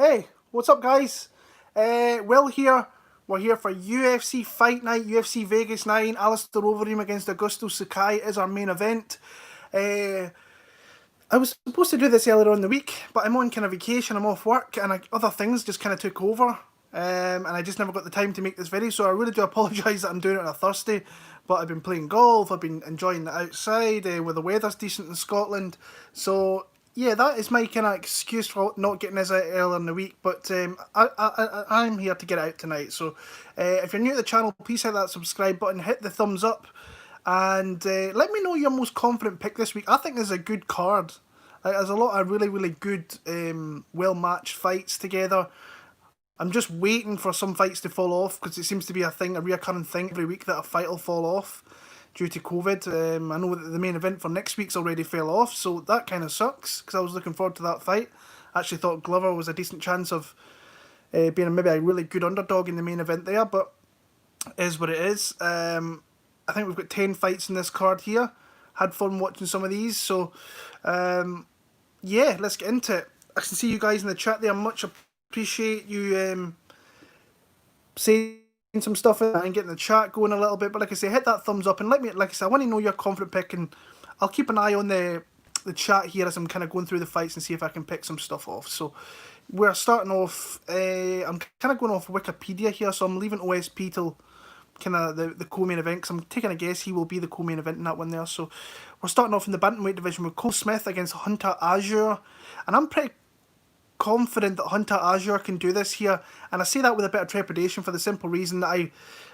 Hey, what's up, guys? Will here. We're here for UFC Fight Night, UFC Vegas 9. Alastair Wolverine against Augusto Sakai is our main event. I was supposed to do this earlier on in the week, but I'm on kind of vacation, I'm off work, and other things just kind of took over. And I just never got the time to make this video, so I really do apologise that I'm doing it on a Thursday. But I've been playing golf, I've been enjoying the outside, where the weather's decent in Scotland. So yeah, that is my kind of excuse for not getting this out earlier in the week. But I'm here to get it out tonight. So if you're new to the channel, please hit that subscribe button, hit the thumbs up, and let me know your most confident pick this week. I think there's a good card. There's a lot of really good, well-matched fights together. I'm just waiting for some fights to fall off because it seems to be a reoccurring thing every week that a fight will fall off due to COVID. I know that the main event for next week's already fell off, so that kind of sucks because I was looking forward to that fight. I actually thought Glover was a decent chance of being maybe a really good underdog in the main event there, but it is what it is. I think we've got 10 fights in this card here. Had fun watching some of these, so yeah, let's get into it. I can see you guys in the chat there. Much appreciate you saying some stuff and getting the chat going a little bit. But like I say, hit that thumbs up and let me, like I say, I want to know your confident pick, and I'll keep an eye on the chat here as I'm kind of going through the fights and see if I can pick some stuff off. So we're starting off, I'm kind of going off Wikipedia here, so I'm leaving OSP till kind of the co-main event, because I'm taking a guess he will be the co-main event in that one there. So we're starting off in the bantamweight division with Cole Smith against Hunter Azure, and I'm pretty confident that Hunter Azure can do this here, and I say that with a bit of trepidation for the simple reason that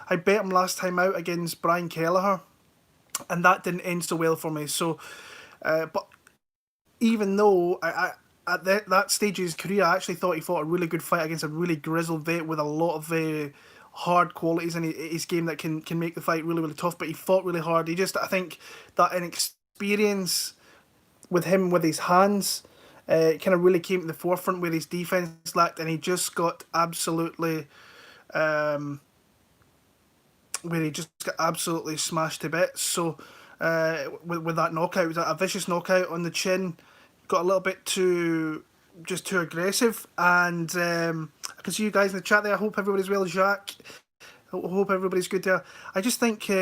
I bet him last time out against Brian Kelleher, and that didn't end so well for me. So but even though at that stage of his career, I actually thought he fought a really good fight against a really grizzled vet with a lot of hard qualities in his game that can make the fight really tough, but he fought really hard. I think that inexperience with him with his hands kind of really came to the forefront where his defense lacked, and he just got absolutely smashed to bits. So with that knockout, it was a vicious knockout on the chin. Got a little bit too aggressive, and I can see you guys in the chat there. I hope everybody's well, Jacques. I hope everybody's good there. I just think he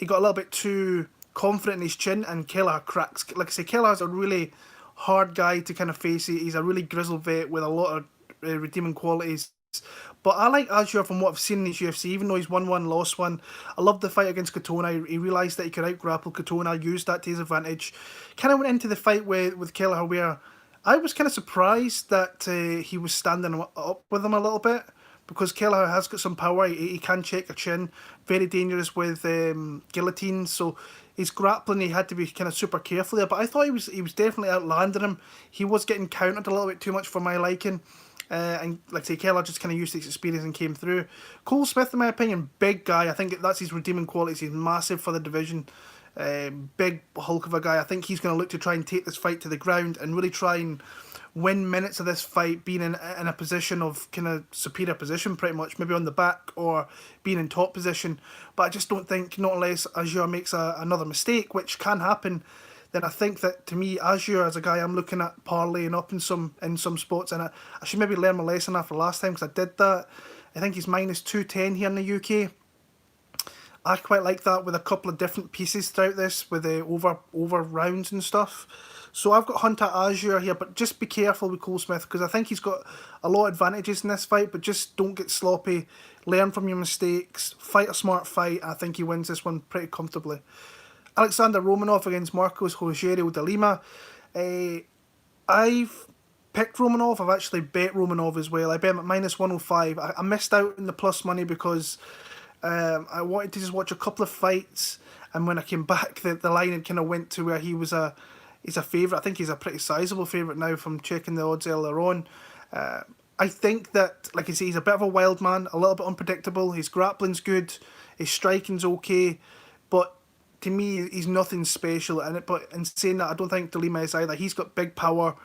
got a little bit too confident in his chin, and Kelleher cracks. Like I say, Kelleher's a really hard guy to kind of face. He's a really grizzled vet with a lot of redeeming qualities. But I like Azure from what I've seen in his UFC, even though he's won one, lost one. I loved the fight against Katona. He realised that he could out-grapple Katona, used that to his advantage. Kind of went into the fight with Kelleher where I was kind of surprised that he was standing up with him a little bit, because Kelleher has got some power. He can check a chin. Very dangerous with guillotine. So his grappling, he had to be kind of super careful there. But I thought he was definitely outlanding him. He was getting countered a little bit too much for my liking. And like I say, Kelleher just kind of used his experience and came through. Cole Smith, in my opinion, big guy. I think that's his redeeming qualities. He's massive for the division. Big hulk of a guy. I think he's going to look to try and take this fight to the ground and really try and win minutes of this fight, being in a position of kind of superior position, pretty much, maybe on the back or being in top position. But I just don't think, not unless Azure makes another mistake, which can happen, then I think that, to me, Azure as a guy I'm looking at parlaying up in some spots, and I should maybe learn my lesson after last time, because I did that. I think he's minus 210 here in the UK. I quite like that with a couple of different pieces throughout this, with the over rounds and stuff. So I've got Hunter Azure here, but just be careful with Cole Smith, because I think he's got a lot of advantages in this fight, but just don't get sloppy. Learn from your mistakes. Fight a smart fight. I think he wins this one pretty comfortably. Alexander Romanov against Marcos Rogerio de Lima. I've picked Romanov. I've actually bet Romanov as well. I bet him at minus 105. I missed out in the plus money because I wanted to just watch a couple of fights, and when I came back, the line had kind of went to where he's a favourite. I think he's a pretty sizable favourite now from checking the odds earlier on. I think that, like I say, he's a bit of a wild man, a little bit unpredictable. His grappling's good, his striking's okay, but to me, he's nothing special in it. But in saying that, I don't think De Lima is either. He's got big power,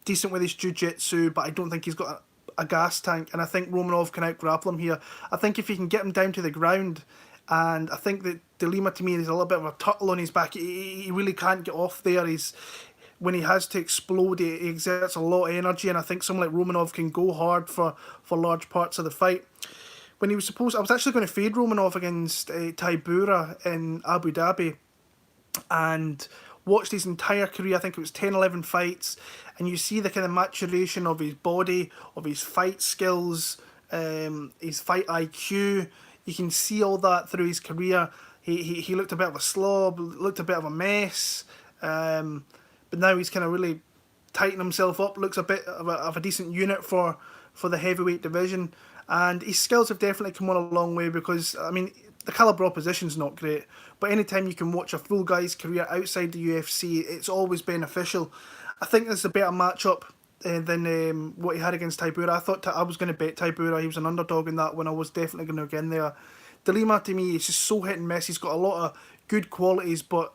decent with his jiu-jitsu, but I don't think he's got a gas tank, and I think Romanov can out-grapple him here. I think if he can get him down to the ground, and I think that De Lima, to me, is a little bit of a turtle on his back. He really can't get off there. when he has to explode, he exerts a lot of energy, and I think someone like Romanov can go hard for large parts of the fight. When he was supposed, I was actually going to fade Romanov against Tybura in Abu Dhabi, and watched his entire career. I think it was 10, 11 fights, and you see the kind of maturation of his body, of his fight skills, his fight IQ. You can see all that through his career. He looked a bit of a slob, looked a bit of a mess, but now he's kind of really tightened himself up, looks a bit of a decent unit for the heavyweight division, and his skills have definitely come on a long way, because, I mean, the calibre opposition's not great, but anytime you can watch a full guy's career outside the UFC, it's always beneficial. I think this is a better matchup than what he had against Tybura. I thought I was going to bet Tybura. He was an underdog in that one. I was definitely going to go in there. De Lima, to me, is just so hit and miss. He's got a lot of good qualities, but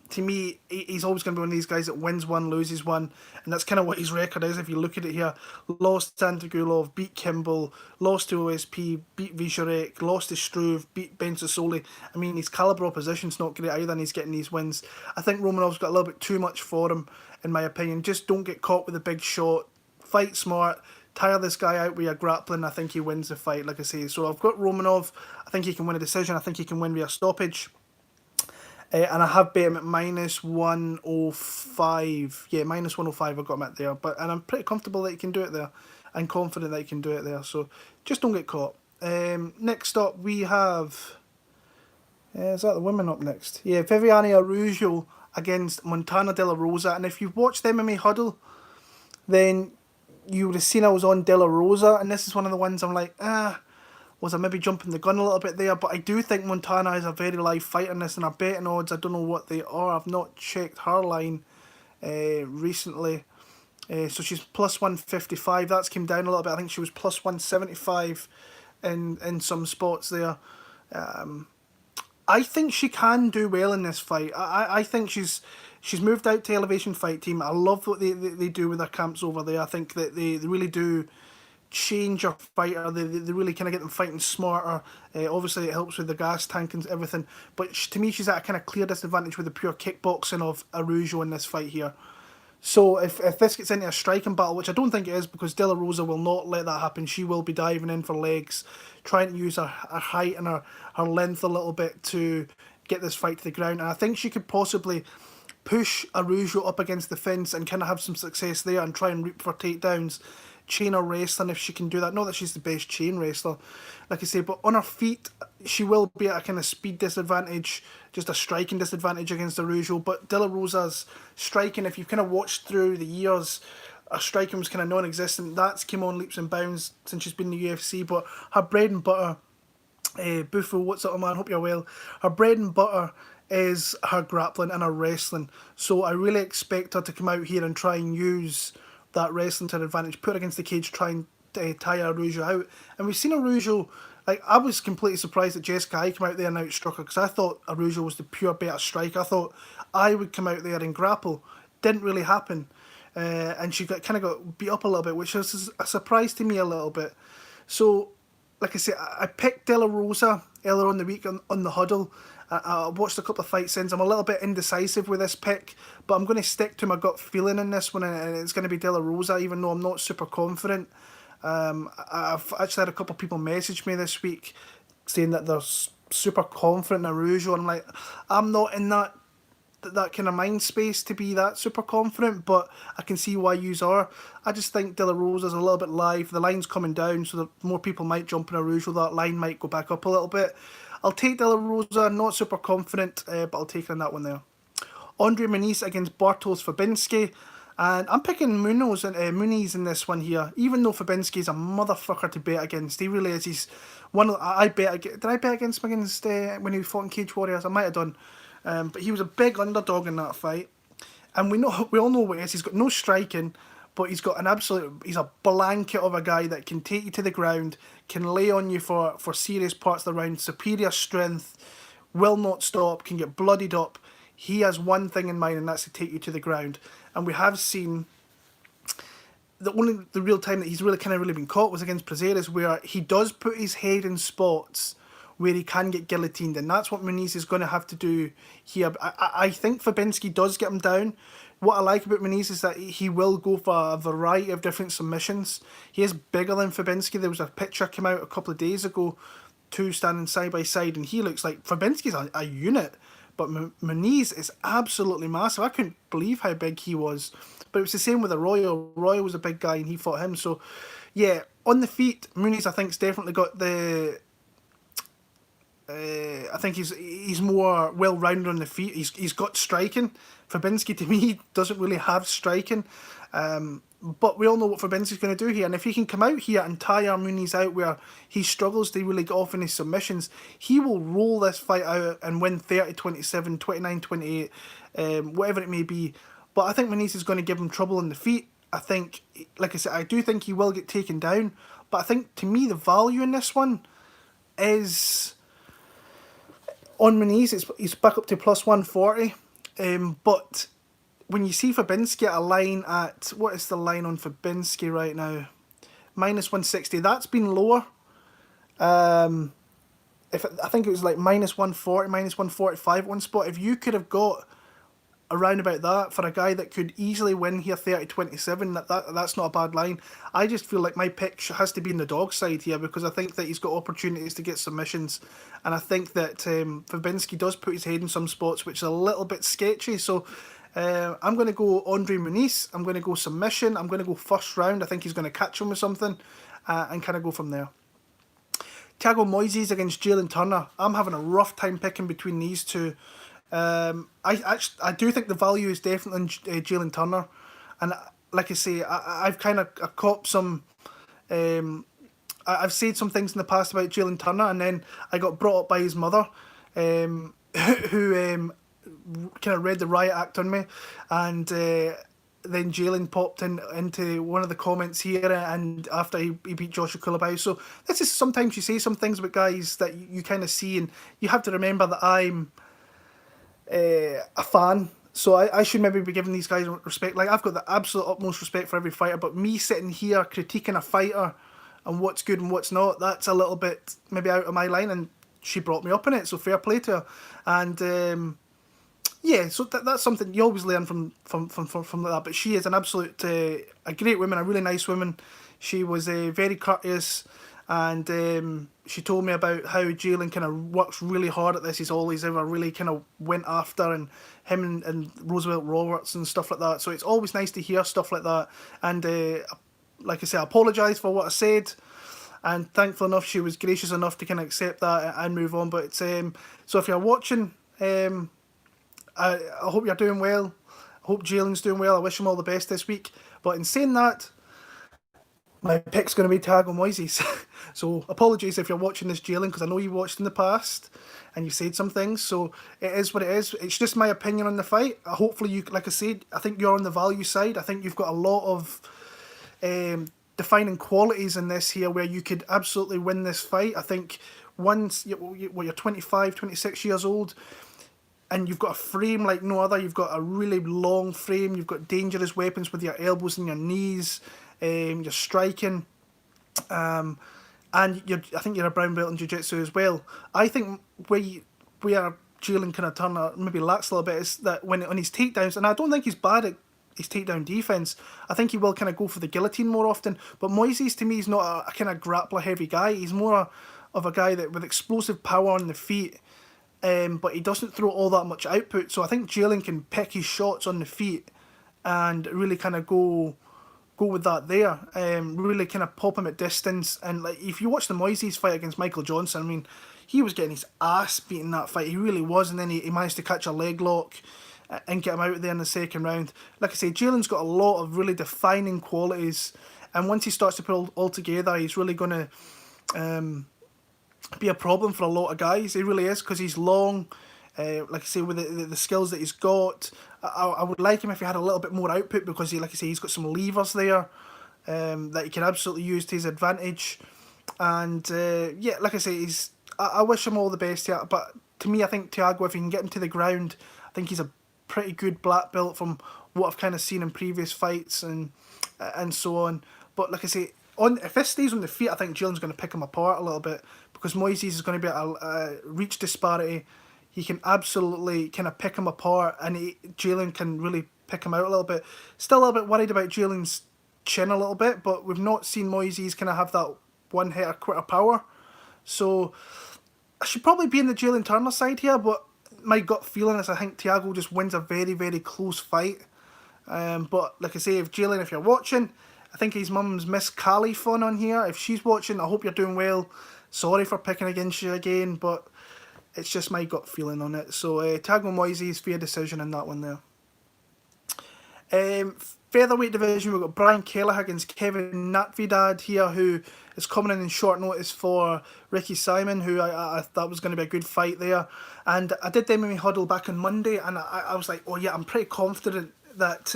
to me, he's always going to be one of these guys that wins one, loses one, and that's kind of what his record is. If you look at it here, lost to Antigulov, beat Kimball, lost to OSP, beat Visharek, lost to Struve, beat Ben Sassoli. I mean, his calibre opposition's not great either, and he's getting these wins. I think Romanov's got a little bit too much for him, in my opinion. Just don't get caught with a big shot. Fight smart. Tire this guy out with your grappling. I think he wins the fight, like I say. So I've got Romanov. I think he can win a decision. I think he can win via stoppage. And I have bet him at minus 105. Yeah, minus 105 I got him at there. And I'm pretty comfortable that he can do it there. I'm confident that he can do it there. So just don't get caught. Next up we have... is that the women up next? Yeah, Vivianne Araujo against Montana De La Rosa. And if you've watched the MMA Huddle, then you would have seen I was on De La Rosa. And this is one of the ones I'm like, was I maybe jumping the gun a little bit there? But I do think Montana is a very live fighter in this, and our betting odds, I don't know what they are. I've not checked her line recently. So she's plus 155. That's came down a little bit. I think she was plus 175 in some spots there. I think she can do well in this fight. I think she's moved out to Elevation Fight Team. I love what they do with their camps over there. I think that they really do change your fighter. They really kind of get them fighting smarter. Obviously it helps with the gas tank and everything, but to me she's at a kind of clear disadvantage with the pure kickboxing of Araujo in this fight here. So if this gets into a striking battle, which I don't think it is, because De La Rosa will not let that happen. She will be diving in for legs, trying to use her height and her length a little bit to get this fight to the ground, and I think she could possibly push Araujo up against the fence and kind of have some success there and try and reap for takedowns. Chain her wrestling if she can do that. Not that she's the best chain wrestler, like I say, but on her feet she will be at a kind of speed disadvantage, just a striking disadvantage against Araujo. But De La Rosa's striking, if you've kind of watched through the years, her striking was kind of non-existent. That's came on leaps and bounds since she's been in the UFC, but her bread and butter, Buffo, what's up man, hope you're well, her bread and butter is her grappling and her wrestling. So I really expect her to come out here and try and use that wrestling to her advantage, put her against the cage, try and tire Araujo out. And we've seen Araujo, like, I was completely surprised that Sakai came out there and outstruck her, because I thought Araujo was the pure better striker. I thought I would come out there and grapple. Didn't really happen. And she kind of got beat up a little bit, which was a surprise to me a little bit. So, like I said, I picked De La Rosa earlier on the week on the Huddle. I watched a couple of fight scenes. I'm a little bit indecisive with this pick, but I'm going to stick to my gut feeling in this one, and it's going to be De La Rosa, even though I'm not super confident. I've actually had a couple of people message me this week saying that they're super confident in Araujo, and I'm like, I'm not in that kind of mind space to be that super confident, but I can see why yous are. I just think De La Rosa's a little bit live. The line's coming down, so that more people might jump in Araujo. That line might go back up a little bit. I'll take De La Rosa, not super confident, but I'll take her in that one there. Andre Muniz against Bartosz Fabinski. And I'm picking Muniz in this one here, even though Fabinski's a motherfucker to bet against. He really is. He's one of, did I bet against him when he fought in Cage Warriors? I might have done. But he was a big underdog in that fight. And we all know what he is. He's got no striking, but he's got he's a blanket of a guy that can take you to the ground, can lay on you for serious parts of the round, superior strength, will not stop, can get bloodied up. He has one thing in mind, and that's to take you to the ground. And we have seen the real time that he's really been caught was against Preux, where he does put his head in spots where he can get guillotined, and that's what Muniz is going to have to do here. I think Fabinski does get him down. what I like about Muniz is that he will go for a variety of different submissions. He is bigger than Fabinski. There was a picture came out a couple of days ago, two standing side by side, and he looks like Fabinski's a unit. But Muniz is absolutely massive. I couldn't believe how big he was. But it was the same with Araujo. Araujo was a big guy and he fought him. So, yeah, on the feet, Muniz I think's definitely got the... I think he's more well-rounded on the feet. He's got striking. Fabinski, to me, doesn't really have striking. But we all know what Fabinski's going to do here. And if he can come out here and tire Muniz out where he struggles to really get off in his submissions, he will roll this fight out and win 30-27, 29-28, whatever it may be. But I think Muniz is going to give him trouble on the feet. I think, like I said, I do think he will get taken down. But I think, to me, the value in this one is... On Muniz, he's back up to plus 140. But when you see Fabinski at a line at... What is the line on Fabinski right now? Minus 160. That's been lower. I think it was like minus 140, minus 145 at one spot. If you could have got around about that for a guy that could easily win here 30-27, that's not a bad line. I just feel like my pick has to be in the dog side here because I think that he's got opportunities to get submissions, and I think that Fabinski does put his head in some spots which is a little bit sketchy. So I'm going to go Andre Muniz. I'm going to go submission. I'm going to go first round. I think he's going to catch him with something and kind of go from there. Thiago Moises against Jalin Turner. I'm having a rough time picking between these two. I do think the value is definitely in Jalin Turner, and like I say, I've kind of copped some. I've said some things in the past about Jalin Turner, and then I got brought up by his mother, who kind of read the riot act on me, and then Jalin popped into one of the comments here, and after he beat Joshua Kulabau. So this is sometimes you say some things about guys that you kind of see, and you have to remember that I'm a fan, so I should maybe be giving these guys respect. Like, I've got the absolute utmost respect for every fighter, but me sitting here critiquing a fighter and what's good and what's not, that's a little bit maybe out of my line, and she brought me up in it, so fair play to her. And yeah, so that's something you always learn from that. But she is an absolute a great woman, a really nice woman. She was very courteous, and she told me about how Jalin kind of works really hard at this. He's always ever really kind of went after, and him and Roosevelt Roberts and stuff like that. So it's always nice to hear stuff like that. And like I said, I apologise for what I said, and thankful enough she was gracious enough to kind of accept that and move on. But it's so if you're watching, I hope you're doing well. I hope Jalen's doing well. I wish him all the best this week. But in saying that, my pick's going to be Thiago Moises. So apologies if you're watching this, Jalin, because I know you watched in the past and you said some things. So it is what it is. It's just my opinion on the fight. Hopefully, you, like I said, I think you're on the value side. I think you've got a lot of defining qualities in this here where you could absolutely win this fight. I think once you're 25, 26 years old, and you've got a frame like no other. You've got a really long frame. You've got dangerous weapons with your elbows and your knees. You're striking, and I think you're a brown belt in jiu-jitsu as well. I think where Jalin kind of Turner maybe lacks a little bit is that when on his takedowns, and I don't think he's bad at his takedown defense. I think he will kind of go for the guillotine more often. But Moises, to me, is not a kind of grappler heavy guy. He's more of a guy that with explosive power on the feet. But he doesn't throw all that much output. So I think Jalin can pick his shots on the feet and really kind of go with that there. Really kind of pop him at distance. And like if you watch the Moises fight against Michael Johnson, I mean, he was getting his ass beaten that fight. He really was. And then he managed to catch a leg lock and get him out there in the second round. Like I say, Jalen's got a lot of really defining qualities. And once he starts to put all together, he's really going to be a problem for a lot of guys. He really is, because he's long. Like I say, with the skills that he's got, I would like him if he had a little bit more output, because like I say, he's got some levers there that he can absolutely use to his advantage. And yeah, like I say, I wish him all the best here. But to me, I think Thiago, if he can get him to the ground, I think he's a pretty good black belt from what I've kind of seen in previous fights and so on. But like I say, if this stays on the feet, I think Jalen's going to pick him apart a little bit, because Moises is going to be at a reach disparity. He can absolutely kind of pick him apart, and Jalin can really pick him out a little bit. Still a little bit worried about Jalin's chin a little bit, but we've not seen Moises kind of have that one-hitter quitter power. So I should probably be in the Jalin Turner side here, but my gut feeling is I think Thiago just wins a very, very close fight. But like I say, if Jalin, if you're watching, I think his mum's Miss Cali fun on here. If she's watching, I hope you're doing well. Sorry for picking against you again, but it's just my gut feeling on it. So Thiago Moises, fair decision in that one there. Featherweight division, we've got Brian Kelleher against Kevin Natividad here, who is coming in short notice for Ricky Simon, who I thought was going to be a good fight there. And I did the MMA huddle back on Monday, and I was like, oh yeah, I'm pretty confident that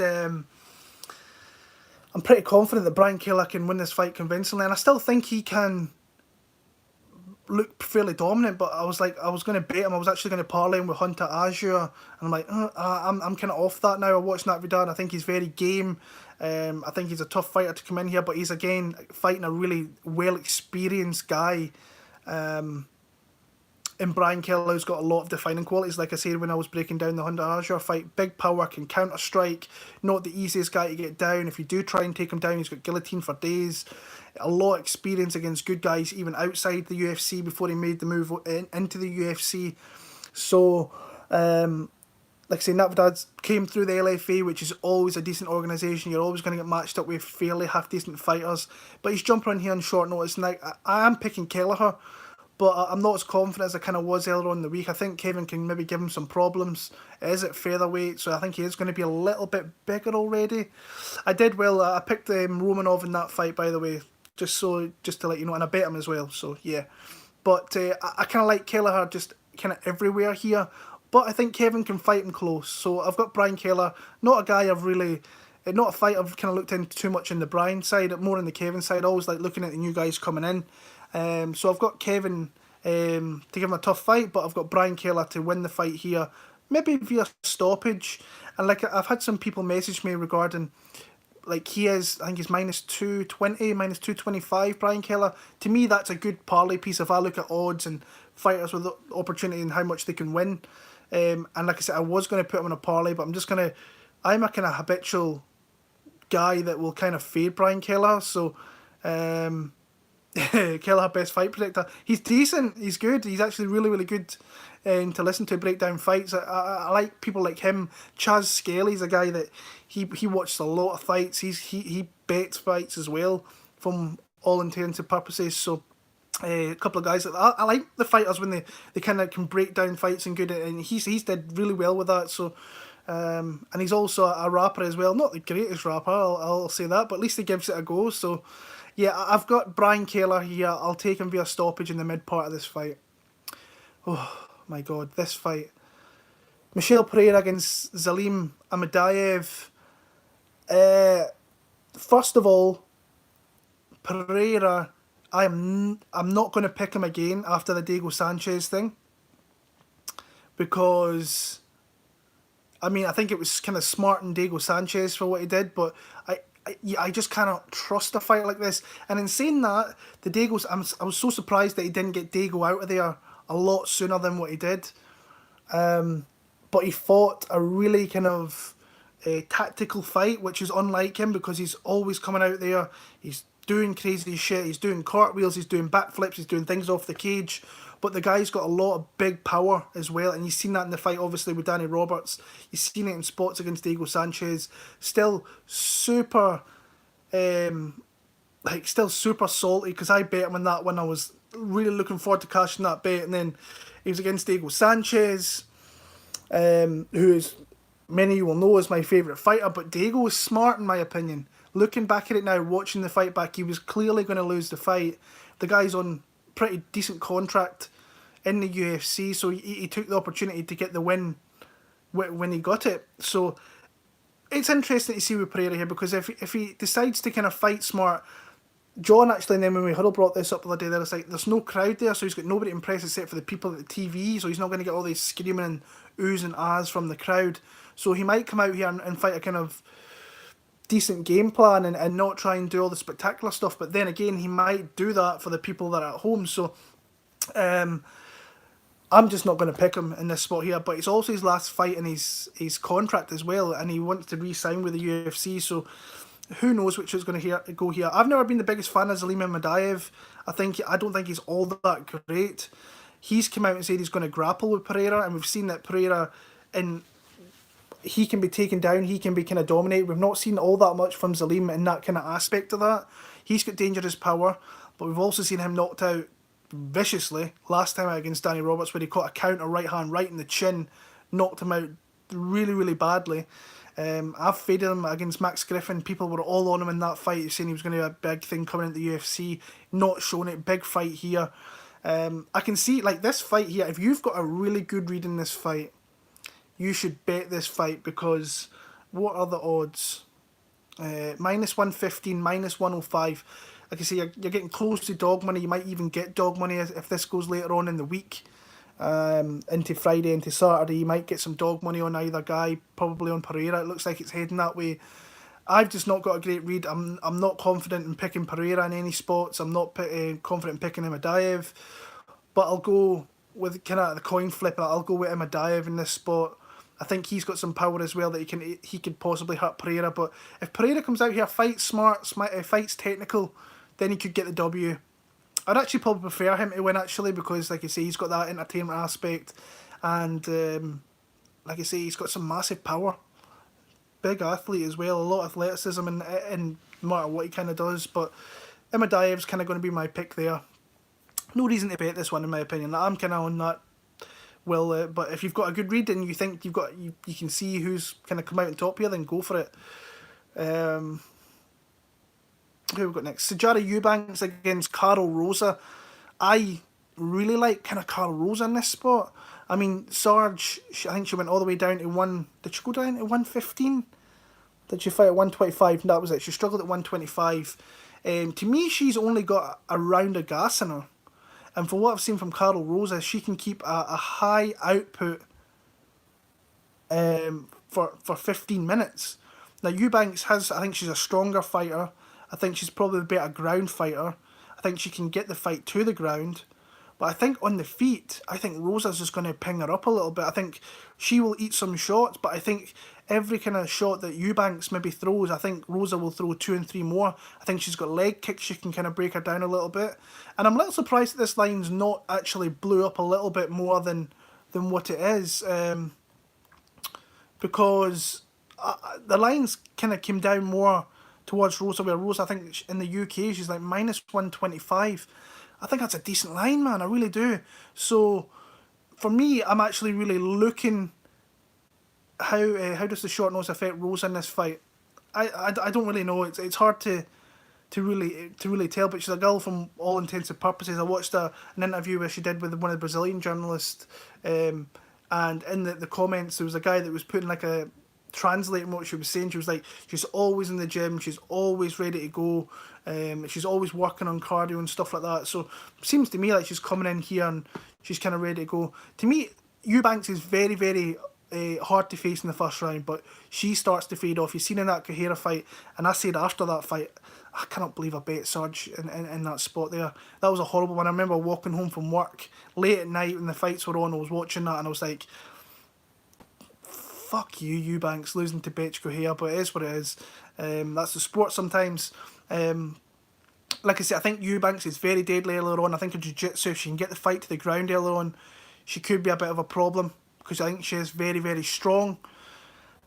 Brian Kelleher can win this fight convincingly, and I still think he can look fairly dominant. But I was going to bait him. I was actually going to parlay him with Hunter Azure, and I'm like, I'm kind of off that now. I watched Natividad. I think he's very game. I think he's a tough fighter to come in here, but he's again fighting a really well experienced guy. And Brian Kelleher, who's got a lot of defining qualities, like I said when I was breaking down the Hunter Azure fight. Big power, can counter strike, not the easiest guy to get down. If you do try and take him down, he's got guillotine for days. A lot of experience against good guys, even outside the UFC, before he made the move into the UFC. So, like I say, Natividad came through the LFA, which is always a decent organisation. You're always going to get matched up with fairly half-decent fighters. But he's jumping on here on short notice. Now, I am picking Kelleher, but I'm not as confident as I kind of was earlier on in the week. I think Kevin can maybe give him some problems. It is at featherweight, so I think he is going to be a little bit bigger already. I did well. I picked Romanov in that fight, by the way, just to let you know, and I bet him as well. So yeah, but I kind of like Kelleher just kind of everywhere here. But I think Kevin can fight him close. So I've got Brian Kelleher, not a fight I've kind of looked into too much in the Brian side, more in the Kevin side. I always like looking at the new guys coming in. So I've got Kevin to give him a tough fight, but I've got Brian Kelleher to win the fight here, maybe via stoppage. And like I've had some people message me regarding, like I think he's minus 220, minus 225, Brian Kelleher. To me, that's a good parlay piece if I look at odds and fighters with opportunity and how much they can win. And like I said, I was going to put him in a parlay, but I'm a kind of habitual guy that will kind of fade Brian Kelleher. So, Kelleher best fight predictor. He's decent. He's good. He's actually really, really good to listen to break down fights. I like people like him. Chaz Skelly's a guy that he watches a lot of fights. He bets fights as well, from all intents and purposes. So a couple of guys that I like the fighters when they kind of can break down fights and good. And he's did really well with that. So. And he's also a rapper as well. Not the greatest rapper, I'll say that, but at least he gives it a go. So, yeah, I've got Brian Kelleher here. I'll take him via stoppage in the mid part of this fight. Oh, my God, this fight. Michel Pereira against Zelim Imadeav. First of all, Pereira, I'm not going to pick him again after the Diego Sanchez thing. Because... I mean, I think it was kind of smart in Diego Sanchez for what he did, but I just cannot trust a fight like this. And in saying that, I was so surprised that he didn't get Diego out of there a lot sooner than what he did. But he fought a really kind of tactical fight, which is unlike him because he's always coming out there. He's doing crazy shit. He's doing cartwheels. He's doing backflips. He's doing things off the cage. But the guy's got a lot of big power as well, and you've seen that in the fight, obviously, with Danny Roberts. You've seen it in spots against Diego Sanchez. Still super salty, because I bet him in that one. I was really looking forward to cashing that bet, and then he was against Diego Sanchez, who is, many of you will know, is my favourite fighter, but Diego was smart in my opinion. Looking back at it now, watching the fight back, he was clearly going to lose the fight. The guy's on pretty decent contract in the UFC, so he took the opportunity to get the win when he got it. So it's interesting to see with Pereira here, because if he decides to kind of fight smart, John actually, and then when we huddle brought this up the other day, there, it's like there's no crowd there, so he's got nobody to impress except for the people at the TV, so he's not going to get all these screaming and oohs and ahs from the crowd. So he might come out here and fight a kind of decent game plan and not try and do all the spectacular stuff, but then again he might do that for the people that are at home. So I'm just not going to pick him in this spot here, but it's also his last fight in his contract as well, and he wants to re-sign with the UFC, so who knows which is going to go here. I've never been the biggest fan of Zelim Imadeav. I don't think he's all that great. He's come out and said he's going to grapple with Pereira, and we've seen that Pereira, he can be taken down, he can be kind of dominated. We've not seen all that much from Zelim in that kind of aspect of that. He's got dangerous power, but we've also seen him knocked out viciously last time out against Danny Roberts, where he caught a counter right hand right in the chin, knocked him out really, really badly. I've faded him against Max Griffin. People were all on him in that fight, saying he was going to be a big thing coming into the UFC. Not showing it. Big fight here. I can see, like, this fight here, if you've got a really good read in this fight, you should bet this fight, because what are the odds? Minus 115, minus 105. Like I say, you're getting close to dog money. You might even get dog money if this goes later on in the week. Into Friday, into Saturday, you might get some dog money on either guy, probably on Pereira. It looks like it's heading that way. I've just not got a great read. I'm not confident in picking Pereira in any spots. I'm not confident in picking Imadeav. But I'll go with kind of the coin flip. I'll go with Imadeav in this spot. I think he's got some power as well that he could possibly hurt Pereira. But if Pereira comes out here, fights smart, fights technical, then he could get the W. I'd actually probably prefer him to win, actually, because, like I say, he's got that entertainment aspect, and like I say, he's got some massive power. Big athlete as well, a lot of athleticism in no matter what he kind of does. But Imadeav's kind of going to be my pick there. No reason to bet this one, in my opinion. I'm kind of on that. Well, but if you've got a good read and you think you can see who's kind of come out on top here, then go for it. Who we got next? Sijara Eubanks against Karol Rosa. I really like kind of Karol Rosa in this spot. I mean, Sarge, I think she went all the way down to one. Did she go down to 115? Did she fight at 125? That was it. She struggled at 125. To me, she's only got a round of gas in her. And for what I've seen from Karol Rosa, she can keep a high output for 15 minutes. Now, Eubanks I think she's a stronger fighter. I think she's probably a better ground fighter. I think she can get the fight to the ground. But I think on the feet, I think Rosa's just going to ping her up a little bit. I think she will eat some shots, but I think every kind of shot that Eubanks maybe throws, I think Rosa will throw 2 and 3 more. I think she's got leg kicks, she can kind of break her down a little bit. And I'm a little surprised that this line's not actually blew up a little bit more than what it is. Because the lines kind of came down more towards Rosa, where Rosa, I think in the UK, she's like minus 125. I think that's a decent line, man. I really do. So, for me, I'm actually really looking how does the short nose affect Rosa in this fight. I don't really know. It's hard to really tell. But she's a girl from all intents and purposes. I watched an interview where she did with one of the Brazilian journalists, and in the comments there was a guy that was putting like a translating what she was saying. She was like, she's always in the gym, she's always ready to go, she's always working on cardio and stuff like that. So it seems to me like she's coming in here and she's kind of ready to go. To me, Eubanks is very, very hard to face in the first round, but she starts to fade off. You've seen in that Kelleher fight, and I said after that fight, I cannot believe I bet Sarge in that spot there. That was a horrible one. I remember walking home from work late at night when the fights were on. I was watching that and I was like, fuck you, Eubanks, losing to Betch Kelleher, but it is what it is. That's the sport sometimes. Like I said, I think Eubanks is very deadly earlier on. I think in jiu-jitsu, if she can get the fight to the ground earlier on, she could be a bit of a problem, because I think she is very, very strong.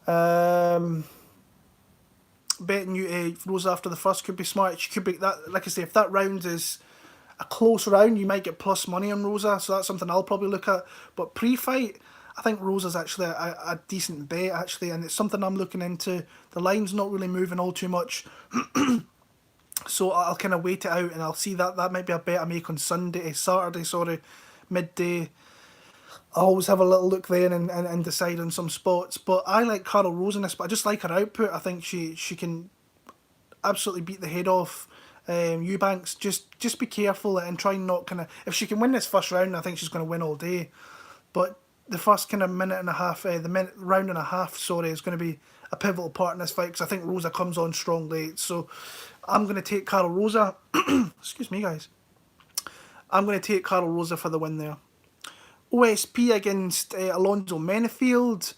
Betting you Rosa after the first could be smart. She could be that. Like I say, if that round is a close round, you might get plus money on Rosa, so that's something I'll probably look at. But pre-fight, I think Rosa's actually a decent bet, actually, and it's something I'm looking into. The line's not really moving all too much, so I'll kind of wait it out, and I'll see that might be a bet I make on Saturday, midday. I'll always have a little look then and decide on some spots. But I like Karol Rosa in this, but I just like her output. I think she can absolutely beat the head off Eubanks. Just be careful and try and not kind of... If she can win this first round, I think she's going to win all day. But the first kind of round and a half, is going to be a pivotal part in this fight, because I think Rosa comes on strong late. So I'm going to take Karol Rosa. Excuse me, guys. I'm going to take Karol Rosa for the win there. OSP against Alonso Manifield.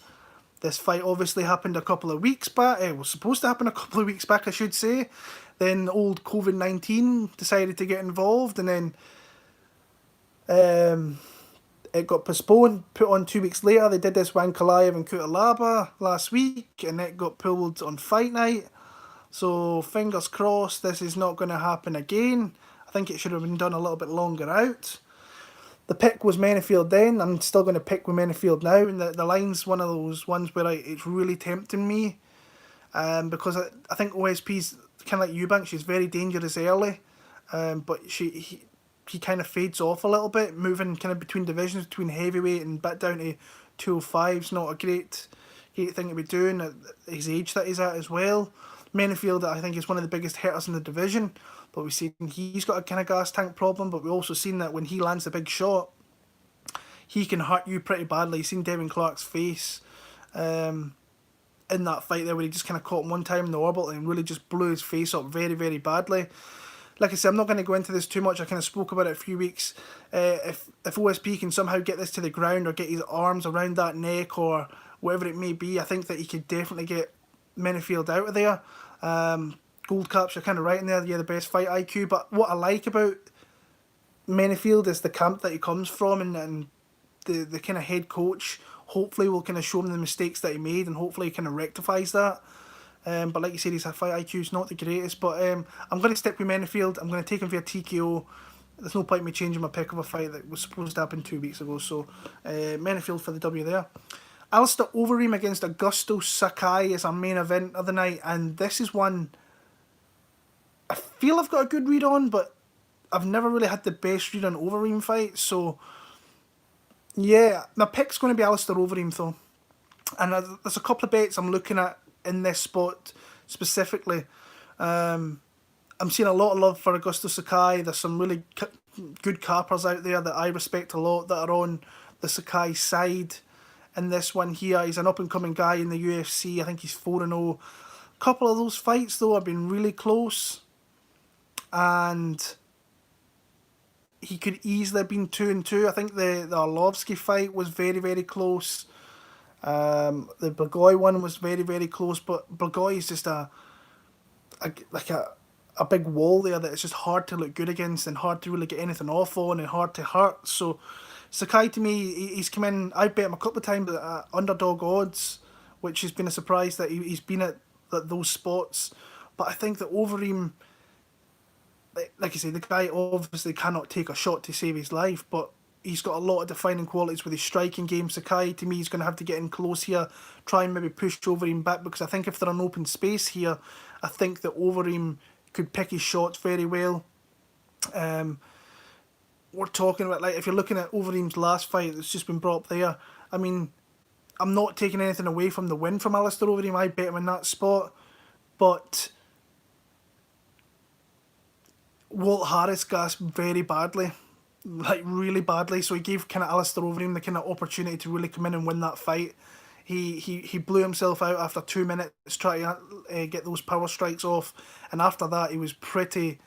This fight obviously happened a couple of weeks back. It was supposed to happen a couple of weeks back, I should say. Then old COVID-19 decided to get involved, and then it got postponed, put on 2 weeks later. They did this with Ankalaev and Kutalaba last week, and it got pulled on fight night. So fingers crossed this is not going to happen again. I think it should have been done a little bit longer out. The pick was Menifield then. I'm still going to pick with Menifield now. And the line's one of those ones where it's really tempting me. Because I think OSP's kind of like Eubanks. She's very dangerous early. But he kind of fades off a little bit. Moving kind of between divisions, between heavyweight and back down to 205 is not a great thing to be doing at his age that he's at as well. Menifield, I think, is one of the biggest hitters in the division. But we've seen he's got a kind of gas tank problem, but we've also seen that when he lands a big shot, he can hurt you pretty badly. You've seen Devin Clark's face in that fight there, where he just kind of caught him one time in the orbit and really just blew his face up very, very badly. Like I said, I'm not going to go into this too much. I kind of spoke about it a few weeks. If OSP can somehow get this to the ground or get his arms around that neck or whatever it may be, I think that he could definitely get Menifield out of there. Gold caps are kind of right in there. Yeah, the best fight IQ. But what I like about Menifield is the camp that he comes from, and the kind of head coach hopefully will kind of show him the mistakes that he made, and hopefully he kind of rectifies that. But like you said, his fight IQ is not the greatest. But I'm going to stick with Menifield. I'm going to take him via TKO. There's no point in me changing my pick of a fight that was supposed to happen 2 weeks ago. So Menifield for the W there. Alastair Wolverine against Augusto Sakai is our main event of the night, and this is one I feel I've got a good read on, but I've never really had the best read on Overeem fights. So yeah, my pick's going to be Alastair Wolverine though, and there's a couple of bets I'm looking at in this spot specifically. I'm seeing a lot of love for Augusto Sakai. There's some really good carpers out there that I respect a lot that are on the Sakai side. In this one here, he's an up-and-coming guy in the UFC. I think he's 4-0. A couple of those fights, though, have been really close. And he could easily have been 2-2. I think the Arlovsky fight was very, very close. The Blagoy one was very, very close. But Blagoy is just a big wall there that it's just hard to look good against and hard to really get anything off on and hard to hurt. So Sakai, to me, he's come in. I bet him a couple of times at underdog odds, which has been a surprise that he's been at those spots. But I think that Overeem, like you say, the guy obviously cannot take a shot to save his life, but he's got a lot of defining qualities with his striking game. Sakai, to me, is going to have to get in close here, try and maybe push Overeem back, because I think if they're in open space here, I think that Overeem could pick his shots very well. We're talking about, like, if you're looking at Overeem's last fight that's just been brought up there, I mean, I'm not taking anything away from the win from Alastair Overeem. I bet him in that spot, but Walt Harris gasped very badly, like really badly, so he gave kind of Alastair Overeem the kind of opportunity to really come in and win that fight. He blew himself out after 2 minutes trying to get those power strikes off, and after that he was pretty...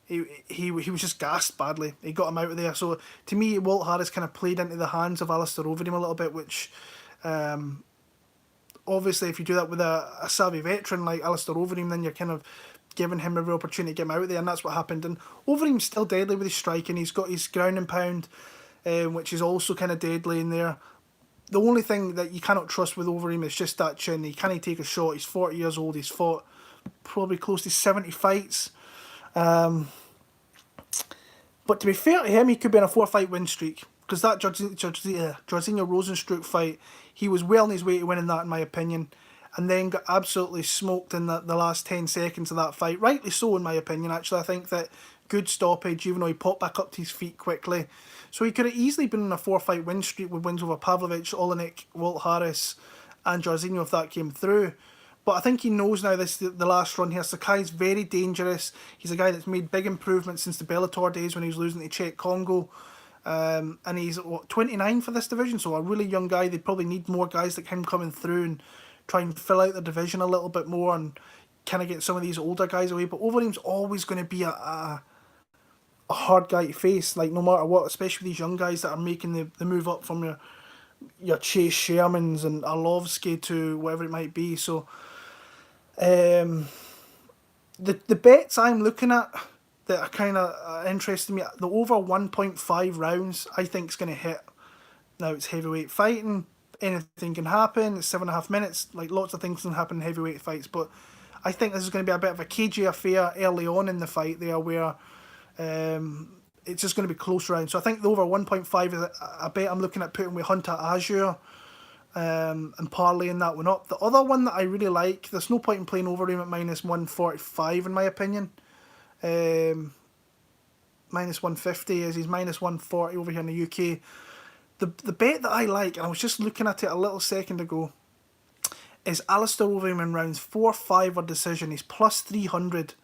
He was just gassed badly. He got him out of there. So to me, Walt Harris kind of played into the hands of Alastair Overeem a little bit, which obviously if you do that with a savvy veteran like Alastair Overeem, then you're kind of giving him every opportunity to get him out of there, and that's what happened. And Overeem's still deadly with his striking. He's got his ground and pound, which is also kind of deadly in there. The only thing that you cannot trust with Overeem is just that chin. He can't take a shot. He's 40 years old. He's fought probably close to 70 fights. But to be fair to him, he could be on a 4-fight win streak, because that Jairzinho Rosenstruck fight, he was well on his way to winning that, in my opinion, and then got absolutely smoked in the last 10 seconds of that fight. Rightly so, in my opinion, actually. I think that good stoppage, even though he popped back up to his feet quickly. So he could have easily been on a 4-fight win streak with wins over Pavlovich, Olenek, Walt Harris, and Jairzinho if that came through. But I think he knows now this the last run here. Sakai's very dangerous. He's a guy that's made big improvements since the Bellator days when he was losing to Czech Congo. And he's 29 for this division, so a really young guy. They probably need more guys like him coming through and try and fill out the division a little bit more and kind of get some of these older guys away. But Overeem's always going to be a a hard guy to face, like no matter what, especially these young guys that are making the move up from your Chase Shermans and Arlovsky to whatever it might be. So the bets I'm looking at that are kind of interesting me, the over 1.5 rounds I think is going to hit. Now it's heavyweight fighting, anything can happen, it's 7.5 minutes, like lots of things can happen in heavyweight fights, but I think this is going to be a bit of a cagey affair early on in the fight there where it's just going to be close round. So I think the over 1.5 is a bet I'm looking at putting with Hunter Azure and parlaying that one up. The other one that I really like, there's no point in playing Overeem at minus 145 in my opinion. Minus 150 is he's minus 140 over here in the UK. The bet that I like, and I was just looking at it a little second ago, is Alastair Wolverine in rounds 4, 5 or decision. He's plus 300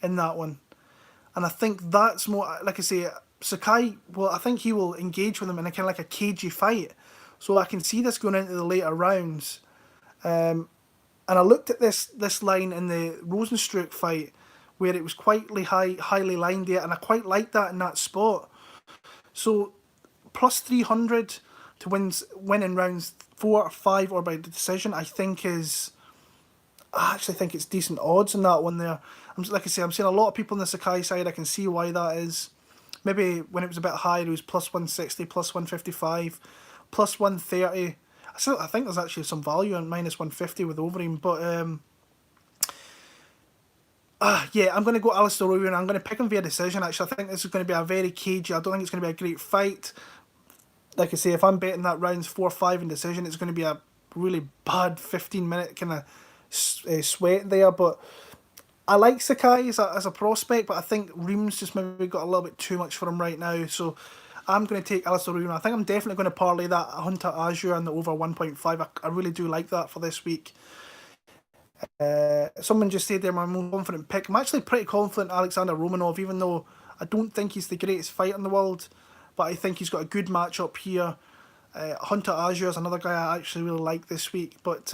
in that one. And I think that's more, like I say, Sakai, well, I think he will engage with him in a kind of like a cagey fight. So I can see this going into the later rounds. And I looked at this line in the Rosenstruck fight where it was quite highly lined there, and I quite liked that in that spot. So plus 300 to win in rounds 4 or 5 or by decision, I actually think it's decent odds in that one there. Like I say, I'm seeing a lot of people on the Sakai side. I can see why that is. Maybe when it was a bit higher, it was plus 160, plus 155, plus 130. I think there's actually some value on minus 150 with Overeem, but yeah, I'm going to go Alistair Wolverine. I'm going to pick him via decision, actually. I think this is going to be a very cagey. I don't think it's going to be a great fight. Like I say, if I'm betting that rounds 4 or 5 in decision, it's going to be a really bad 15-minute kind of sweat there. But I like Sakai as a prospect, but I think Reem's just maybe got a little bit too much for him right now. So I'm going to take Alistair Wolverine. I think I'm definitely going to parlay that Hunter Azure and the over 1.5. I really do like that for this week. Someone just said they're my most confident pick. I'm actually pretty confident Alexandr Romanov, even though I don't think he's the greatest fighter in the world, but I think he's got a good matchup here. Hunter Azure is another guy I actually really like this week. But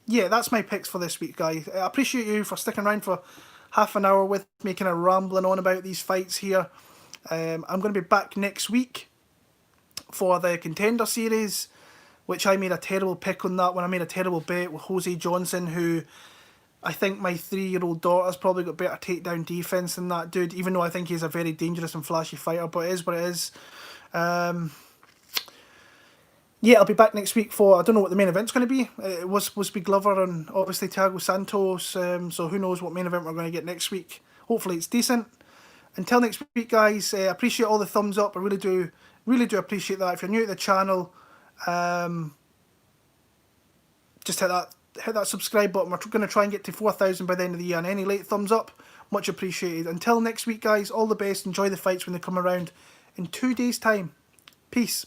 yeah, that's my picks for this week, guys. I appreciate you for sticking around for half an hour with me, kind of rambling on about these fights here. I'm going to be back next week for the Contender Series, which I made a terrible pick on that one. I made a terrible bet with Jose Johnson, who I think my 3-year-old daughter's probably got better takedown defense than that dude, even though I think he's a very dangerous and flashy fighter, but it is what it is. Yeah, I'll be back next week for, I don't know what the main event's going to be. It was supposed to be Glover and obviously Thiago Santos, so who knows what main event we're going to get next week. Hopefully it's decent. Until next week, guys, I appreciate all the thumbs up. I really do appreciate that. If you're new to the channel, just hit that subscribe button. We're going to try and get to 4,000 by the end of the year, and any late thumbs up, much appreciated. Until next week, guys, all the best. Enjoy the fights when they come around in 2 days' time. Peace.